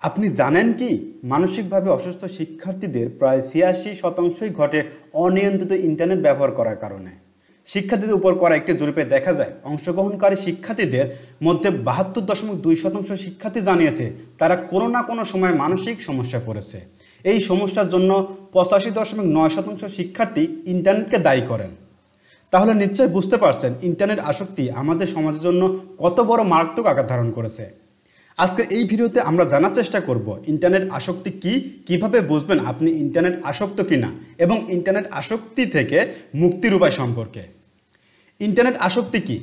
আপনি জানেন কি মানসিকভাবে অসুস্থ শিক্ষার্থীদের প্রায় ৮৬% ঘটে অনিয়ন্ত্রিত ইন্টারনেট ব্যবহার করার কারণে। শিক্ষার্থীদের উপর করা একটি জরিপে দেখা যায় অংশগ্রহণকারী শিক্ষার্থীদের মধ্যে ৭২.২% শিক্ষার্থী জানিয়েছে তারা কোনো না কোনো সময় মানসিক সমস্যায় পড়েছে। এই সমস্যার জন্য ৮৫.৯% শিক্ষার্থী ইন্টারনেটকে দায়ী করেন। তাহলে নিশ্চয়ই বুঝতে পারছেন ইন্টারনেট আসক্তি আমাদের সমাজের জন্য কত বড় মারাত্মক আকার ধারণ করেছে। আজকে এই ভিডিওতে আমরা জানার চেষ্টা করব ইন্টারনেট আসক্তি কি, কিভাবে বুঝবেন আপনি ইন্টারনেট আসক্ত কিনা এবং ইন্টারনেট আসক্তি থেকে মুক্তির উপায় সম্পর্কে। ইন্টারনেট আসক্তি কি?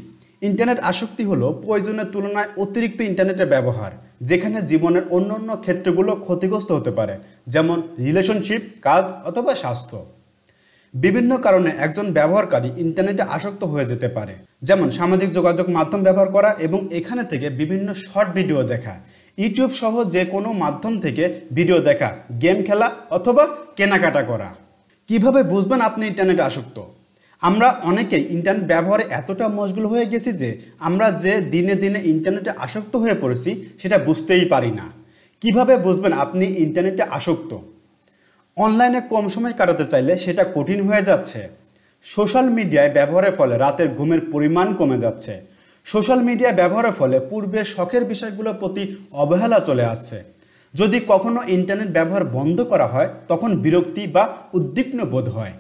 ইন্টারনেট আসক্তি হলো প্রয়োজনের তুলনায় অতিরিক্ত ইন্টারনেটের ব্যবহার, যেখানে জীবনের অন্যান্য ক্ষেত্রগুলো ক্ষতিগ্রস্ত হতে পারে, যেমন রিলেশনশিপ, কাজ অথবা স্বাস্থ্য। বিভিন্ন কারণে একজন ব্যবহারকারী ইন্টারনেটে আসক্ত হয়ে যেতে পারে, যেমন সামাজিক যোগাযোগ মাধ্যম ব্যবহার করা এবং এখানে থেকে বিভিন্ন শর্ট ভিডিও দেখা, ইউটিউব সহ যে কোনো মাধ্যম থেকে ভিডিও দেখা, গেম খেলা অথবা কেনাকাটা করা। কিভাবে বুঝবেন আপনি ইন্টারনেটে আসক্ত? আমরা অনেকেই ইন্টারনেট ব্যবহারে এতটা মশগুল হয়ে গেছি যে আমরা যে দিনে দিনে ইন্টারনেটে আসক্ত হয়ে পড়েছি সেটা বুঝতেই পারি না। কিভাবে বুঝবেন আপনি ইন্টারনেটে আসক্ত? অনলাইনে কম সময় কাটাতে চাইলে সেটা কঠিন হয়ে যাচ্ছে। সোশ্যাল মিডিয়ায় ব্যবহারের ফলে রাতের ঘুমের পরিমাণ কমে যাচ্ছে। সোশ্যাল মিডিয়া ব্যবহারের ফলে পূর্বের শখের বিষয়গুলোর প্রতি অবহেলা চলে আসছে। যদি কখনো ইন্টারনেট ব্যবহার বন্ধ করা হয় তখন বিরক্তি বা উদ্বিগ্ন বোধ হয়।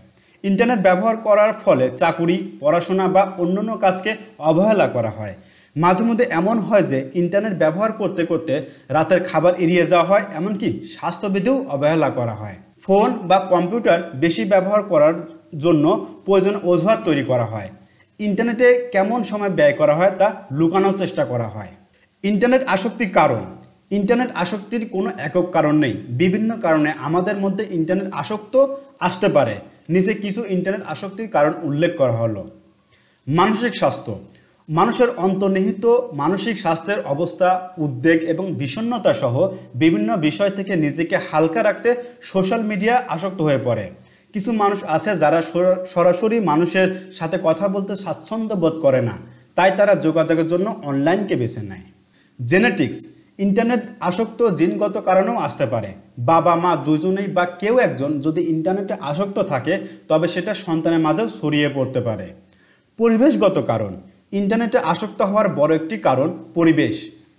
ইন্টারনেট ব্যবহার করার ফলে চাকুরি, পড়াশোনা বা অন্যান্য কাজকে অবহেলা করা হয়। মাঝে মধ্যে এমন হয় যে ইন্টারনেট ব্যবহার করতে করতে রাতের খাবার এড়িয়ে যাওয়া হয়, এমনকি স্বাস্থ্যবিধিও অবহেলা করা হয়। ফোন বা কম্পিউটার বেশি ব্যবহার করার জন্য প্রয়োজনীয় অজুহাত তৈরি করা হয়। ইন্টারনেটে কেমন সময় ব্যয় করা হয় তা লুকানোর চেষ্টা করা হয়। ইন্টারনেট আসক্তির কারণ। ইন্টারনেট আসক্তির কোনো একক কারণ নেই, বিভিন্ন কারণে আমাদের মধ্যে ইন্টারনেট আসক্ত আসতে পারে। নিচে কিছু ইন্টারনেট আসক্তির কারণ উল্লেখ করা হলো। মানসিক স্বাস্থ্য। মানুষের অন্তর্নিহিত মানসিক স্বাস্থ্যের অবস্থা, উদ্বেগ এবং বিষণ্ণতা সহ বিভিন্ন বিষয় থেকে নিজেকে হালকা রাখতে সোশ্যাল মিডিয়া আসক্ত হয়ে পড়ে। কিছু মানুষ আছে যারা সরাসরি মানুষের সাথে কথা বলতে স্বাচ্ছন্দ্য বোধ করে না, তাই তারা যোগাযোগের জন্য অনলাইনকে বেছে নেয়। জেনেটিক্স। ইন্টারনেট আসক্ত জিনগত কারণেও আসতে পারে। বাবা মা দুজনেই বা কেউ একজন যদি ইন্টারনেটে আসক্ত থাকে তবে সেটা সন্তানের মাঝেও ছড়িয়ে পড়তে পারে। পরিবেশগত কারণ। ইন্টারনেটে আসক্ত হওয়ার বড় একটি কারণ পরিবেশ।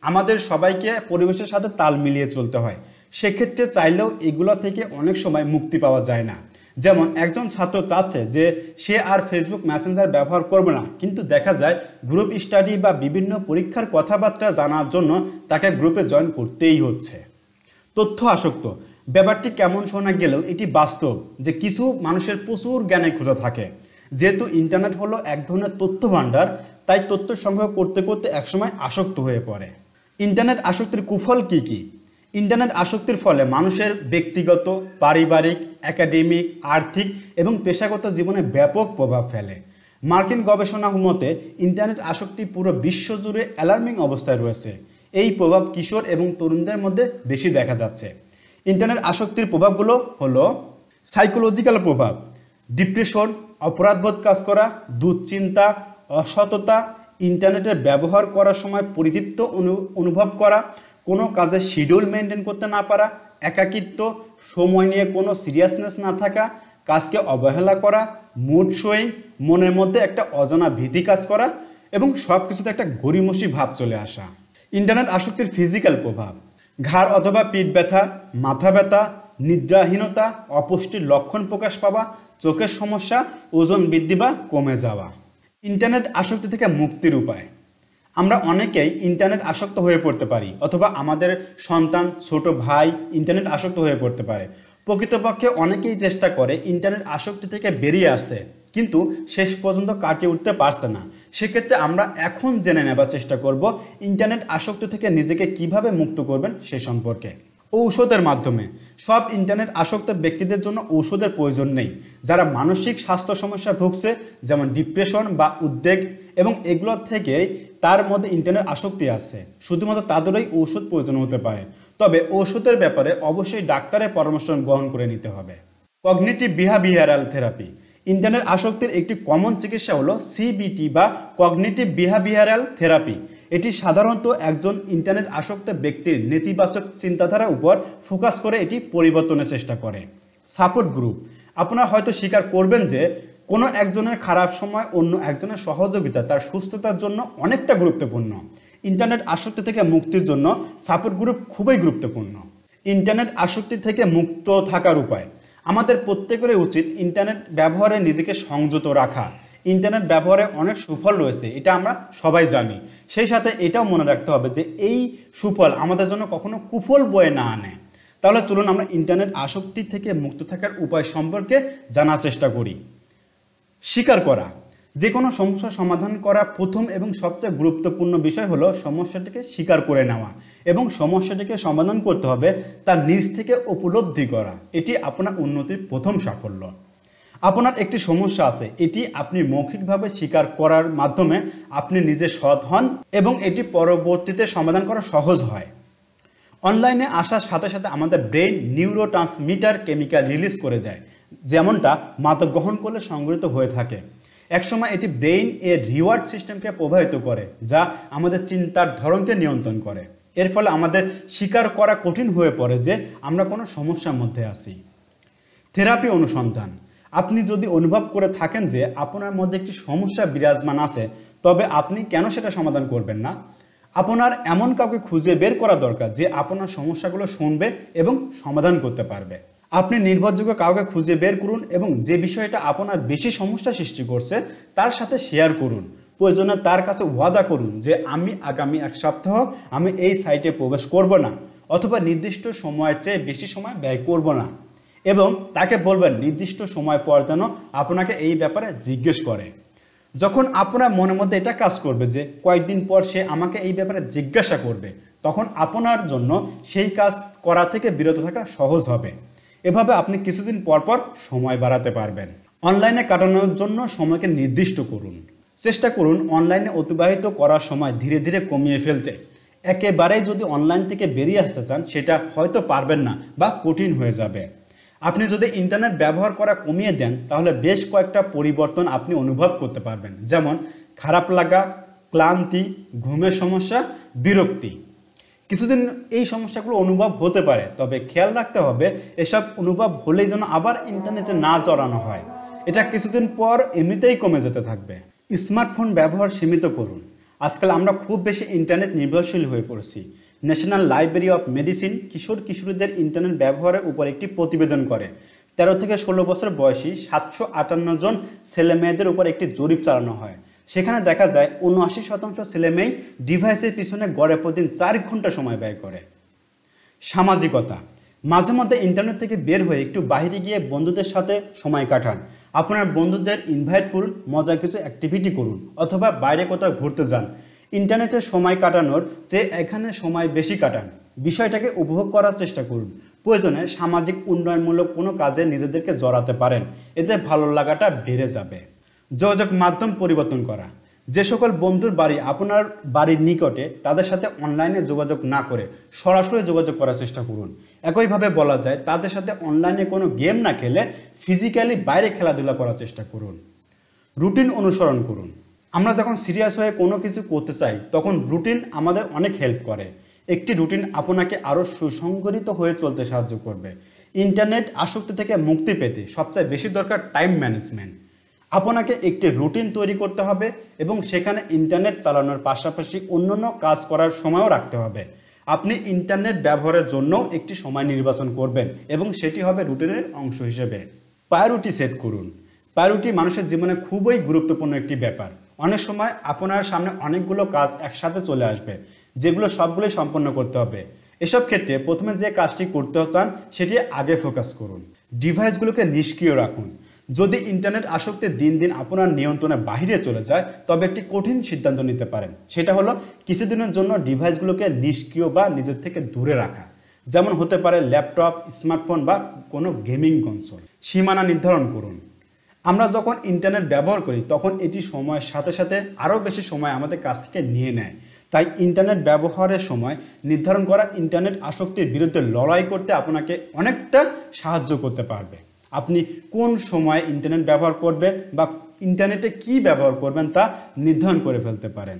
আমাদের সবাইকে পরিবেশের সাথে তাল মিলিয়ে চলতে হয়, সেক্ষেত্রে চাইলেও এগুলো থেকে অনেক সময় মুক্তি পাওয়া যায় না। যেমন একজন ছাত্র চাচ্ছে যে সে আর ফেসবুক মেসেঞ্জার ব্যবহার করবে না, কিন্তু দেখা যায় গ্রুপ স্টাডি বা বিভিন্ন পরীক্ষার কথাবার্তা জানার জন্য তাকে গ্রুপে জয়েন করতেই হচ্ছে। তথ্য আসক্ত। ব্যাপারটি কেমন শোনা গেলেও এটি বাস্তব যে কিছু মানুষের প্রচুর জ্ঞানের ক্ষুধা থাকে। যেহেতু ইন্টারনেট হলো এক ধরনের তথ্য ভাণ্ডার, তাই তথ্য সংগ্রহ করতে করতে একসময় আসক্ত হয়ে পড়ে। ইন্টারনেট আসক্তির কুফল কি কি? ইন্টারনেট আসক্তির ফলে মানুষের ব্যক্তিগত, পারিবারিক, একাডেমিক, আর্থিক এবং পেশাগত জীবনে ব্যাপক প্রভাব ফেলে। মার্কিন গবেষণা মতে ইন্টারনেট আসক্তি পুরো বিশ্বজুড়ে অ্যালার্মিং অবস্থায় রয়েছে। এই প্রভাব কিশোর এবং তরুণদের মধ্যে বেশি দেখা যাচ্ছে। ইন্টারনেট আসক্তির প্রভাবগুলো হলো সাইকোলজিক্যাল প্রভাব। ডিপ্রেশন, অপরাধবোধ কাজ করা, দুশ্চিন্তা, অসততা, ইন্টারনেটের ব্যবহার করার সময় পরিতৃপ্ত অনুভব করা, কোনো কাজে শিডিউল মেনটেন করতে না পারা, একাকিত্ব, সময় নিয়ে কোনো সিরিয়াসনেস না থাকা, কাজকে অবহেলা করা, মুড সুইং, মনের মধ্যে একটা অজানা ভীতি কাজ করা এবং সব কিছুতে একটা গড়িমসি ভাব চলে আসা। ইন্টারনেট আসক্তির ফিজিক্যাল প্রভাব। ঘাড় অথবা পিঠ ব্যথা, মাথা ব্যথা, নিদ্রাহীনতা, অপুষ্টির লক্ষণ প্রকাশ পাওয়া, চোখের সমস্যা, ওজন বৃদ্ধি বা কমে যাওয়া। ইন্টারনেট আসক্তি থেকে মুক্তির উপায়। আমরা অনেকেই ইন্টারনেট আসক্ত হয়ে পড়তে পারি, অথবা আমাদের সন্তান, ছোট ভাই ইন্টারনেট আসক্ত হয়ে পড়তে পারে। প্রকৃতপক্ষে অনেকেই চেষ্টা করে ইন্টারনেট আসক্তি থেকে বেরিয়ে আসতে, কিন্তু শেষ পর্যন্ত কাটিয়ে উঠতে পারছে না। সেক্ষেত্রে আমরা এখন জেনে নেবার চেষ্টা করব ইন্টারনেট আসক্তি থেকে নিজেকে কিভাবে মুক্ত করবেন সে সম্পর্কে। ঔষধের মাধ্যমে। সব ইন্টারনেট আসক্ত ব্যক্তিদের জন্য ঔষধের প্রয়োজন নেই। যারা মানসিক স্বাস্থ্য সমস্যা ভুগছে, যেমন ডিপ্রেশন বা উদ্বেগ এবং এগুলো থেকে তার মধ্যে ইন্টারনেট আসক্তি আছে, শুধুমাত্র তাদেরই ঔষধ প্রয়োজন হতে পারে। তবে ঔষধের ব্যাপারে অবশ্যই ডাক্তারের পরামর্শ গ্রহণ করে নিতে হবে। Cognitive behavioural therapy. ইন্টারনেট আসক্তির একটি কমন চিকিৎসা হলো সিবিটি বা কগনিটিভ বিহেভিয়ারাল থেরাপি। এটি সাধারণত একজন ইন্টারনেট আসক্ত ব্যক্তির নেতিবাচক চিন্তাধারার উপর ফোকাস করে এটি পরিবর্তনের চেষ্টা করে। সাপোর্ট গ্রুপ, আপনারা হয়তো স্বীকার করবেন যে কোনো একজনের খারাপ সময় অন্য একজনের সহযোগিতা তার সুস্থতার জন্য অনেকটা গুরুত্বপূর্ণ। ইন্টারনেট আসক্তি থেকে মুক্তির জন্য সাপোর্ট গ্রুপ খুবই গুরুত্বপূর্ণ। ইন্টারনেট আসক্তি থেকে মুক্ত থাকার উপায়, আমাদের প্রত্যেকেরই উচিত ইন্টারনেট ব্যবহারে নিজেকে সংযত রাখা। ইন্টারনেট ব্যবহারে অনেক সুফল রয়েছে, এটা আমরা সবাই জানি। সেই সাথে এটাও মনে রাখতে হবে যে এই সুফল আমাদের জন্য কখনো কুফল বয়ে না আনে। তাহলে চলুন আমরা ইন্টারনেট আসক্তি থেকে মুক্ত থাকার উপায় সম্পর্কে জানার চেষ্টা করি। স্বীকার করা, যে কোনো সমস্যা সমাধান করা প্রথম এবং সবচেয়ে গুরুত্বপূর্ণ বিষয় হলো সমস্যাটিকে স্বীকার করে নেওয়া এবং সমস্যাটিকে সমাধান করতে হবে তার নিজ থেকে উপলব্ধি করা। এটি আপনার উন্নতির প্রথম সাফল্য। আপনার একটি সমস্যা আছে, এটি আপনি মৌখিকভাবে স্বীকার করার মাধ্যমে আপনি নিজে সৎ হন এবং এটি পরবর্তীতে সমাধান করা সহজ হয়। অনলাইনে আসার সাথে সাথে আমাদের ব্রেইন নিউরোট্রান্সমিটার কেমিক্যাল রিলিজ করে দেয়, যেমনটা মাদক গ্রহণ করলে সংগৃহীত হয়ে থাকে। একসময় এটি ব্রেইন এর রিওয়ার্ড সিস্টেমকে প্রভাবিত করে, যা আমাদের চিন্তার ধরনকে নিয়ন্ত্রণ করে। এর ফলে আমাদের স্বীকার করা কঠিন হয়ে পড়ে যে আমরা কোনো সমস্যার মধ্যে আছি। থেরাপি অনুসন্ধান, আপনি যদি অনুভব করে থাকেন যে আপনার মধ্যে একটি সমস্যা বিরাজমান আছে, তবে আপনি কেন সেটা সমাধান করবেন না? আপনার এমন কাউকে খুঁজে বের করা দরকার যে আপনার সমস্যাগুলো শুনবে এবং সমাধান করতে পারবে। আপনি নির্ভরযোগ্য কাউকে খুঁজে বের করুন এবং যে বিষয়টা আপনার বেশি সমস্যা সৃষ্টি করছে তার সাথে শেয়ার করুন। প্রয়োজনে তার কাছে ওয়াদা করুন যে আমি আগামী 1 সপ্তাহ আমি এই সাইটে প্রবেশ করব না, অথবা নির্দিষ্ট সময়ের চেয়ে বেশি সময় ব্যয় করব না, এবং তাকে বলবেন নির্দিষ্ট সময় পর যেন আপনাকে এই ব্যাপারে জিজ্ঞেস করে। যখন আপনার মনের মধ্যে এটা কাজ করবে যে কয়েকদিন পর সে আমাকে এই ব্যাপারে জিজ্ঞাসা করবে, তখন আপনার জন্য সেই কাজ করা থেকে বিরত থাকা সহজ হবে। এভাবে আপনি কিছুদিন পর পর সময় বাড়াতে পারবেন। অনলাইনে কাটানোর জন্য সময়কে নির্দিষ্ট করুন। চেষ্টা করুন অনলাইনে অতিবাহিত করার সময় ধীরে ধীরে কমিয়ে ফেলতে। একেবারেই যদি অনলাইন থেকে বেরিয়ে আসতে চান সেটা হয়তো পারবেন না বা কঠিন হয়ে যাবে। আপনি যদি ইন্টারনেট ব্যবহার করা কমিয়ে দেন তাহলে বেশ কয়েকটা পরিবর্তন আপনি অনুভব করতে পারবেন, যেমন খারাপ লাগা, ক্লান্তি, ঘুমের সমস্যা, বিরক্তি। কিছুদিন এই সমস্যাগুলো অনুভব হতে পারে, তবে খেয়াল রাখতে হবে এসব অনুভব হলেই যেন আবার ইন্টারনেটে না জড়ানো হয়। এটা কিছুদিন পর এমনিতেই কমে যেতে থাকবে। স্মার্টফোন ব্যবহার সীমিত করুন। আজকাল আমরা খুব বেশি ইন্টারনেট নির্ভরশীল হয়ে পড়েছি। ন্যাশনাল লাইব্রেরি অফ মেডিসিন কিশোর কিশোরীদের ইন্টারনেট ব্যবহারের উপর একটি প্রতিবেদন করে। 13 থেকে 16 বছর বয়সী 758 জন ছেলে মেয়েদের উপর একটি জরিপ চালানো হয়। সেখানে দেখা যায় 79% ছেলেমেয়ে ডিভাইসের পিছনে গড়ে প্রতিদিন 4 ঘন্টা সময় ব্যয় করে। সামাজিকতা, মাঝে মধ্যে ইন্টারনেট থেকে বের হয়ে একটু বাইরে গিয়ে বন্ধুদের সাথে সময় কাটান। আপনার বন্ধুদের ইনভাইট করুন, মজার কিছু অ্যাক্টিভিটি করুন, অথবা বাইরে কোথাও ঘুরতে যান। ইন্টারনেটে সময় কাটানোর চেয়ে এখানে সময় বেশি কাটান। বিষয়টাকে উপভোগ করার চেষ্টা করুন। প্রয়োজনে সামাজিক উন্নয়নমূলক কোনো কাজে নিজেদেরকে জড়াতে পারেন, এতে ভালো লাগাটা বেড়ে যাবে। যোগাযোগ মাধ্যম পরিবর্তন করা, যে সকল বন্ধুর বাড়ি আপনার বাড়ির নিকটে তাদের সাথে অনলাইনে যোগাযোগ না করে সরাসরি যোগাযোগ করার চেষ্টা করুন। একইভাবে বলা যায় তাদের সাথে অনলাইনে কোনো গেম না খেলে ফিজিক্যালি বাইরে খেলাধুলা করার চেষ্টা করুন। রুটিন অনুসরণ করুন। আমরা যখন সিরিয়াস হয়ে কোনো কিছু করতে চাই তখন রুটিন আমাদের অনেক হেল্প করে। একটি রুটিন আপনাকে আরও সুসংগঠিত হয়ে চলতে সাহায্য করবে। ইন্টারনেট আসক্তি থেকে মুক্তি পেতে সবচেয়ে বেশি দরকার টাইম ম্যানেজমেন্ট। আপনাকে একটি রুটিন তৈরি করতে হবে এবং সেখানে ইন্টারনেট চালানোর পাশাপাশি অন্যান্য কাজ করার সময়ও রাখতে হবে। আপনি ইন্টারনেট ব্যবহারের জন্য একটি সময় নির্বাচন করবেন এবং সেটি হবে রুটিনের অংশ হিসেবে। প্রায়োরিটি সেট করুন। প্রায়োরিটি মানুষের জীবনে খুবই গুরুত্বপূর্ণ একটি ব্যাপার। অনেক সময় আপনার সামনে অনেকগুলো কাজ একসাথে চলে আসবে, যেগুলো সবগুলোই সম্পন্ন করতে হবে। এসব ক্ষেত্রে প্রথমে যে কাজটি করতে চান সেটি আগে ফোকাস করুন। ডিভাইসগুলোকে নিষ্ক্রিয় রাখুন। যদি ইন্টারনেট আসক্তি দিন দিন আপনার নিয়ন্ত্রণের বাইরে চলে যায় তবে একটি কঠিন সিদ্ধান্ত নিতে পারেন। সেটা হলো কিছুদিনের জন্য ডিভাইসগুলোকে নিষ্ক্রিয় বা নিজের থেকে দূরে রাখা, যেমন হতে পারে ল্যাপটপ, স্মার্টফোন বা কোনো গেমিং কনসোল। সীমানা নির্ধারণ করুন। আমরা যখন ইন্টারনেট ব্যবহার করি তখন এটি সময়ের সাথে সাথে আরও বেশি সময় আমাদের কাছ থেকে নিয়ে নেয়। তাই ইন্টারনেট ব্যবহারের সময় নির্ধারণ করা ইন্টারনেট আসক্তির বিরুদ্ধে লড়াই করতে আপনাকে অনেকটা সাহায্য করতে পারবে। আপনি কোন সময় ইন্টারনেট ব্যবহার করবেন বা ইন্টারনেটে কি ব্যবহার করবেন তা নির্ধারণ করে ফেলতে পারেন।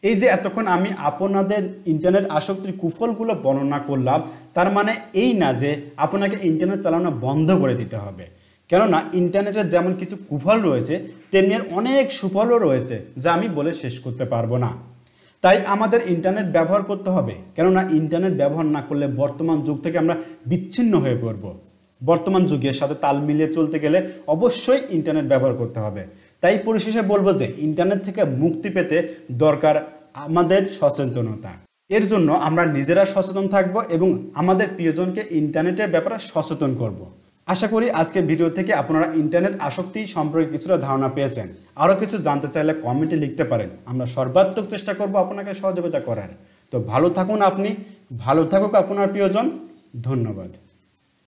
এই যে এতক্ষণ আমি আপনাদের ইন্টারনেট আসক্তির কুফলগুলো বর্ণনা করলাম, তার মানে এই না যে আপনাকে ইন্টারনেট চালানো বন্ধ করে দিতে হবে। কেননা ইন্টারনেটের যেমন কিছু কুফল রয়েছে, তেমনি অনেক সুফলও রয়েছে যা আমি বলে শেষ করতে পারবো না। তাই আমাদের ইন্টারনেট ব্যবহার করতে হবে, কেননা ইন্টারনেট ব্যবহার না করলে বর্তমান যুগ থেকে আমরা বিচ্ছিন্ন হয়ে পড়ব। বর্তমান যুগের সাথে তাল মিলিয়ে চলতে গেলে অবশ্যই ইন্টারনেট ব্যবহার করতে হবে। তাই পরিশেষে বলবো যে ইন্টারনেট থেকে মুক্তি পেতে দরকার আমাদের সচেতনতা। এর জন্য আমরা নিজেরা সচেতন থাকব এবং আমাদের প্রিয়জনকে ইন্টারনেটের ব্যাপারে সচেতন করব। আশা করি আজকের ভিডিও থেকে আপনারা ইন্টারনেট আসক্তি সম্পর্কে কিছুটা ধারণা পেয়েছেন। আরও কিছু জানতে চাইলে কমেন্টে লিখতে পারেন, আমরা সর্বাত্মক চেষ্টা করব আপনাকে সহযোগিতা করার। তো ভালো থাকুন আপনি, ভালো থাকুক আপনার প্রিয়জন। ধন্যবাদ।